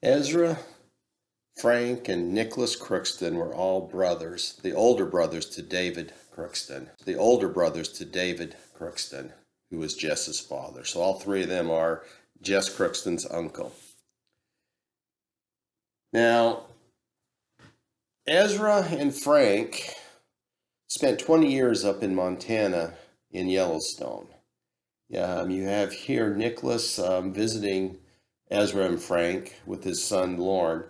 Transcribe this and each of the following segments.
Ezra, Frank, and Nicholas Crookston were all brothers, the older brothers to David Crookston, who was Jess's father. So all three of them are Jess Crookston's uncle. Now, Ezra and Frank spent 20 years up in Montana in Yellowstone. You have here Nicholas visiting Ezra and Frank with his son Lorne.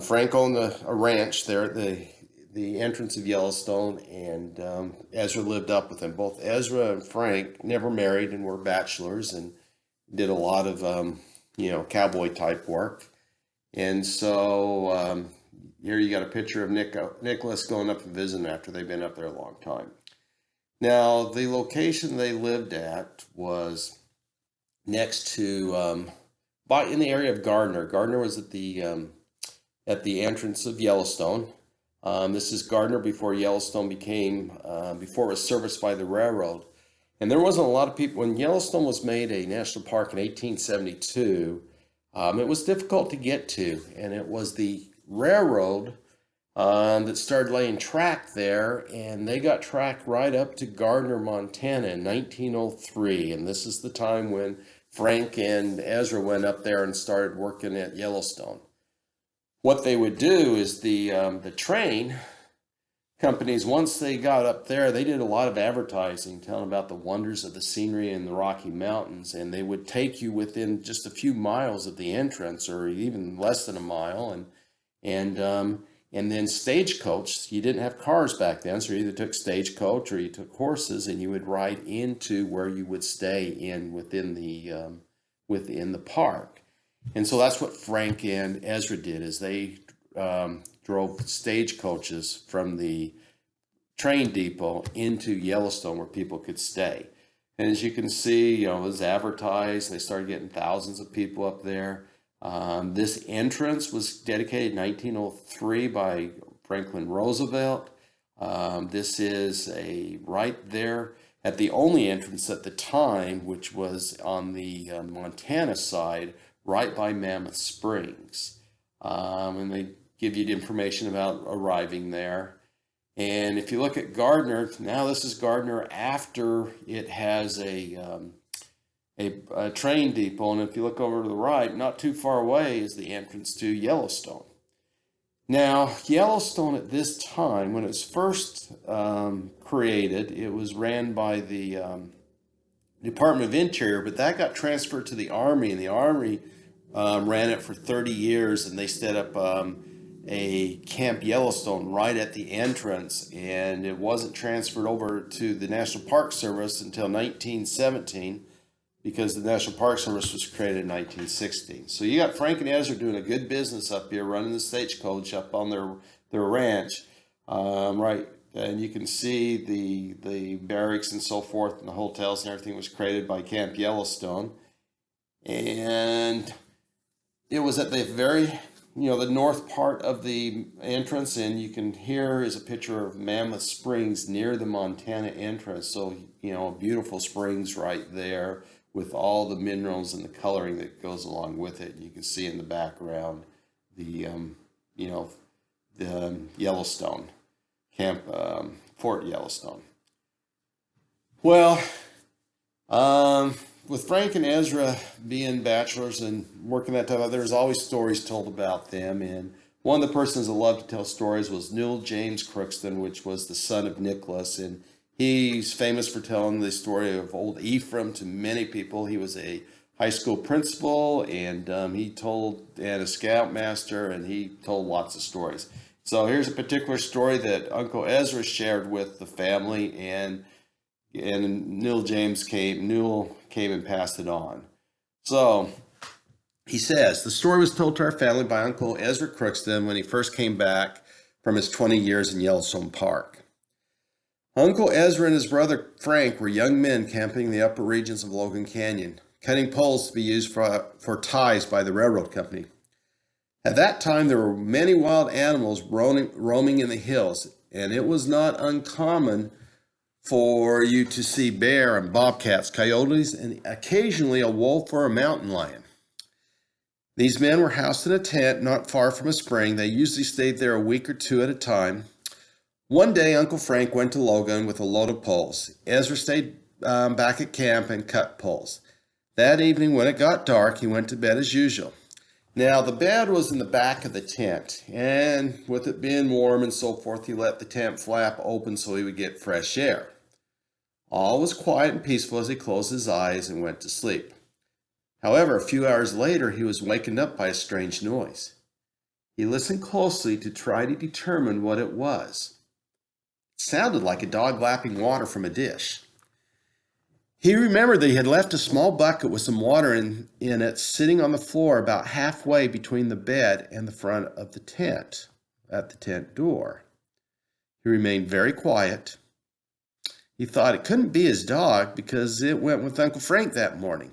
Frank owned a ranch there at the entrance of Yellowstone, and Ezra lived up with him. Both Ezra and Frank never married and were bachelors and did a lot of cowboy type work. And so here you got a picture of Nicholas going up and visiting after they've been up there a long time. Now, the location they lived at was next to, in the area of Gardiner. Gardiner was at the entrance of Yellowstone. This is Gardiner before Yellowstone before it was serviced by the railroad. And there wasn't a lot of people. When Yellowstone was made a national park in 1872, it was difficult to get to. And it was the railroad that started laying track there, and they got track right up to Gardiner, Montana in 1903. And this is the time when Frank and Ezra went up there and started working at Yellowstone. What they would do is the train companies, once they got up there, they did a lot of advertising, telling about the wonders of the scenery in the Rocky Mountains, and they would take you within just a few miles of the entrance, or even less than a mile, and then stagecoach. You didn't have cars back then, so you either took stagecoach or you took horses, and you would ride into where you would stay within the park. And so that's what Frank and Ezra did, is they drove stagecoaches from the train depot into Yellowstone where people could stay. And as you can see, it was advertised. They started getting thousands of people up there. This entrance was dedicated in 1903 by Franklin Roosevelt. This is right there at the only entrance at the time, which was on the Montana side, right by Mammoth Springs. And they give you the information about arriving there. And if you look at Gardiner, now this is Gardiner after it has a train depot. And if you look over to the right, not too far away is the entrance to Yellowstone. Now, Yellowstone at this time, when it was first created, it was ran by the Department of Interior, but that got transferred to the Army, and the Army ran it for 30 years, and they set up a Camp Yellowstone right at the entrance, and it wasn't transferred over to the National Park Service until 1917, because the National Park Service was created in 1916. So you got Frank and Ezra doing a good business up here, running the stagecoach up on their ranch, right? And you can see the barracks and so forth, and the hotels and everything was created by Camp Yellowstone. And it was at the very, the north part of the entrance, and you can here is a picture of Mammoth Springs near the Montana entrance. So, beautiful springs right there with all the minerals and the coloring that goes along with it. And you can see in the background the Yellowstone Camp, Fort Yellowstone. Well, with Frank and Ezra being bachelors and working that time, there's always stories told about them. And one of the persons that loved to tell stories was Newell James Crookston, which was the son of Nicholas. And he's famous for telling the story of old Ephraim to many people. He was a high school principal, and a scoutmaster, and he told lots of stories. So here's a particular story that Uncle Ezra shared with the family, and Newell came and passed it on. So he says, the story was told to our family by Uncle Ezra Crookston when he first came back from his 20 years in Yellowstone Park. Uncle Ezra and his brother Frank were young men camping in the upper regions of Logan Canyon, cutting poles to be used for ties by the railroad company. At that time, there were many wild animals roaming in the hills, and it was not uncommon for you to see bear and bobcats, coyotes, and occasionally a wolf or a mountain lion. These men were housed in a tent not far from a spring. They usually stayed there a week or two at a time. One day, Uncle Frank went to Logan with a load of poles. Ezra stayed back at camp and cut poles. That evening, when it got dark, he went to bed as usual. Now, the bed was in the back of the tent, and with it being warm and so forth, he let the tent flap open so he would get fresh air. All was quiet and peaceful as he closed his eyes and went to sleep. However, a few hours later, he was wakened up by a strange noise. He listened closely to try to determine what it was. It sounded like a dog lapping water from a dish. He remembered that he had left a small bucket with some water in it sitting on the floor about halfway between the bed and the front of the tent, at the tent door. He remained very quiet. He thought it couldn't be his dog because it went with Uncle Frank that morning.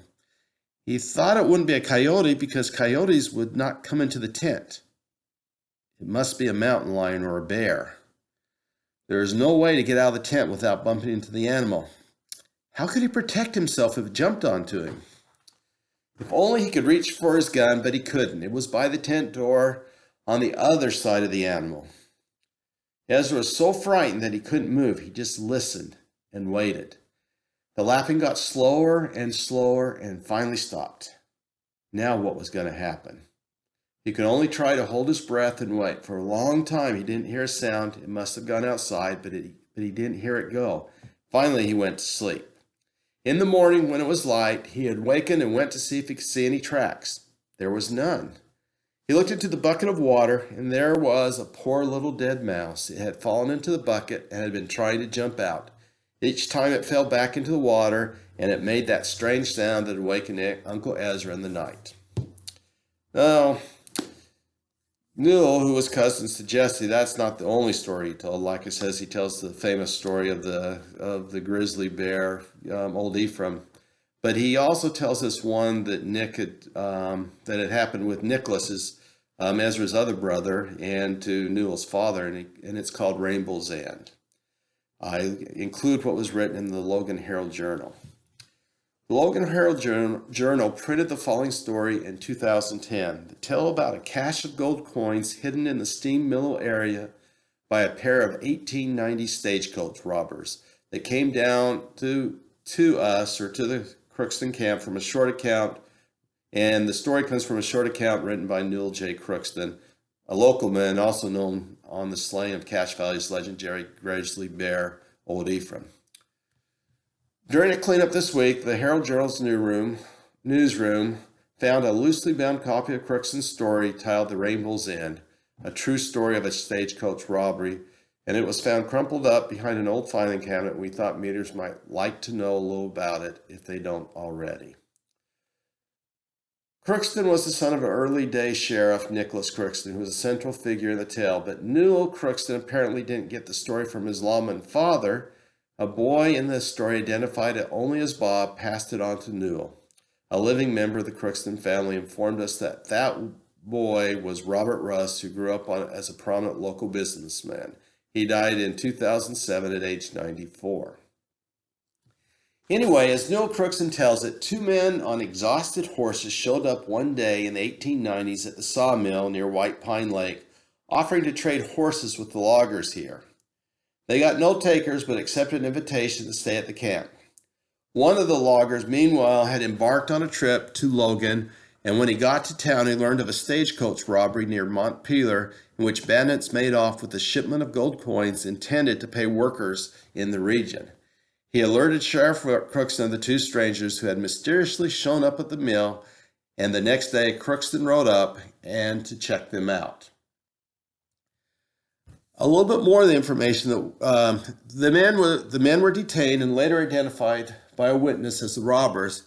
He thought it wouldn't be a coyote because coyotes would not come into the tent. It must be a mountain lion or a bear. There is no way to get out of the tent without bumping into the animal. How could he protect himself if it jumped onto him? If only he could reach for his gun, but he couldn't. It was by the tent door on the other side of the animal. Ezra was so frightened that he couldn't move. He just listened and waited. The lapping got slower and slower and finally stopped. Now what was going to happen? He could only try to hold his breath and wait. For a long time he didn't hear a sound. It must have gone outside, but he didn't hear it go. Finally he went to sleep. In the morning, when it was light, he had wakened and went to see if he could see any tracks. There was none. He looked into the bucket of water, and there was a poor little dead mouse. It had fallen into the bucket and had been trying to jump out. Each time it fell back into the water, and it made that strange sound that awakened Uncle Ezra in the night. Now, Newell, who was cousins to Jesse, that's not the only story he told. Like it says, he tells the famous story of the grizzly bear, old Ephraim. But he also tells us one that that had happened with Nicholas, Ezra's other brother, and to Newell's father, and it's called Rainbow's End. I include what was written in the Logan Herald Journal. The Logan Herald Journal printed the following story in 2010. The tale about a cache of gold coins hidden in the Steam Mill area by a pair of 1890 stagecoach robbers that came down to us or to the Crookston camp from a short account. And the story comes from a short account written by Newell J. Crookston, a local man also known on the slaying of Cache Valley's legendary grizzly bear, Old Ephraim. During a cleanup this week, the Herald Journal's newsroom found a loosely bound copy of Crookston's story titled The Rainbow's End, a true story of a stagecoach robbery, and it was found crumpled up behind an old filing cabinet. We thought readers might like to know a little about it if they don't already. Crookston was the son of an early-day sheriff, Nicholas Crookston, who was a central figure in the tale, but Newell Crookston apparently didn't get the story from his lawman father. A boy in this story, identified only as Bob, passed it on to Newell. A living member of the Crookston family informed us that that boy was Robert Russ, who grew up as a prominent local businessman. He died in 2007 at age 94. Anyway, as Newell Crookston tells it, two men on exhausted horses showed up one day in the 1890s at the sawmill near White Pine Lake, offering to trade horses with the loggers here. They got no takers, but accepted an invitation to stay at the camp. One of the loggers, meanwhile, had embarked on a trip to Logan, and when he got to town, he learned of a stagecoach robbery near Montpelier in which bandits made off with a shipment of gold coins intended to pay workers in the region. He alerted Sheriff Crookston of the two strangers who had mysteriously shown up at the mill, and the next day Crookston rode up and to check them out. A little bit more of the information that the men were detained and later identified by a witness as the robbers.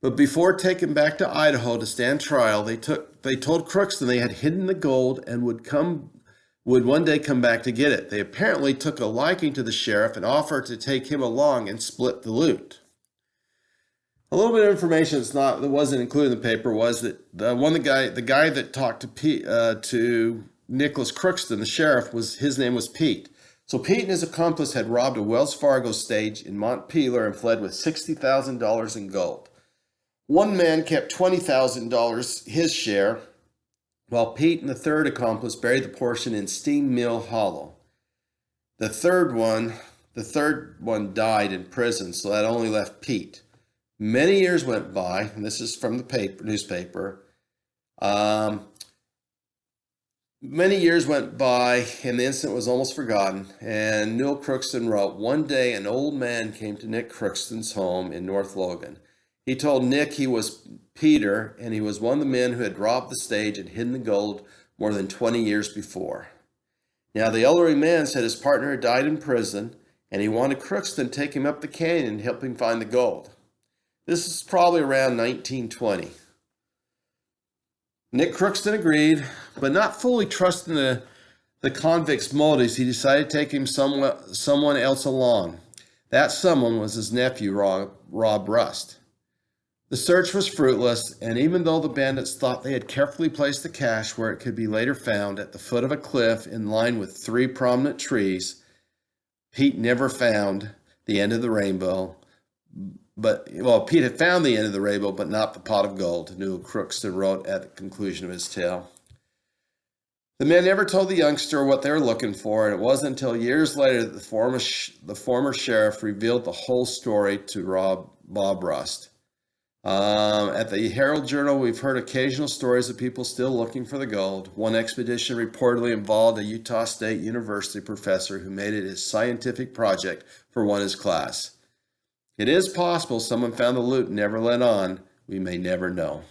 But before taken back to Idaho to stand trial, they told Crookston they had hidden the gold and would one day come back to get it. They apparently took a liking to the sheriff and offered to take him along and split the loot. A little bit of information that wasn't included in the paper was that the guy that talked to Nicholas Crookston, the sheriff, his name was Pete. So Pete and his accomplice had robbed a Wells Fargo stage in Montpelier and fled with $60,000 in gold. One man kept $20,000, his share, while Pete and the third accomplice buried the portion in Steam Mill Hollow. The third one died in prison, so that only left Pete. Many years went by, and this is from the newspaper. Many years went by, and the incident was almost forgotten. And Newell Crookston wrote, "One day, an old man came to Nick Crookston's home in North Logan. He told Nick he was Peter, and he was one of the men who had robbed the stage and hidden the gold more than 20 years before. Now, the elderly man said his partner had died in prison, and he wanted Crookston to take him up the canyon and help him find the gold." This is probably around 1920. Nick Crookston agreed, but not fully trusting the convict's motives, he decided to take him someone else along. That someone was his nephew, Rob Rust. The search was fruitless, and even though the bandits thought they had carefully placed the cache where it could be later found at the foot of a cliff in line with 3 prominent trees, Pete never found the end of the rainbow. Pete had found the end of the rainbow, but not the pot of gold, Newell Crookston wrote at the conclusion of his tale. The men never told the youngster what they were looking for, and it wasn't until years later that the former sheriff revealed the whole story to Bob Rust. At the Herald Journal, we've heard occasional stories of people still looking for the gold. One expedition reportedly involved a Utah State University professor who made it his scientific project for one of his class. It is possible someone found the loot and never let on. We may never know.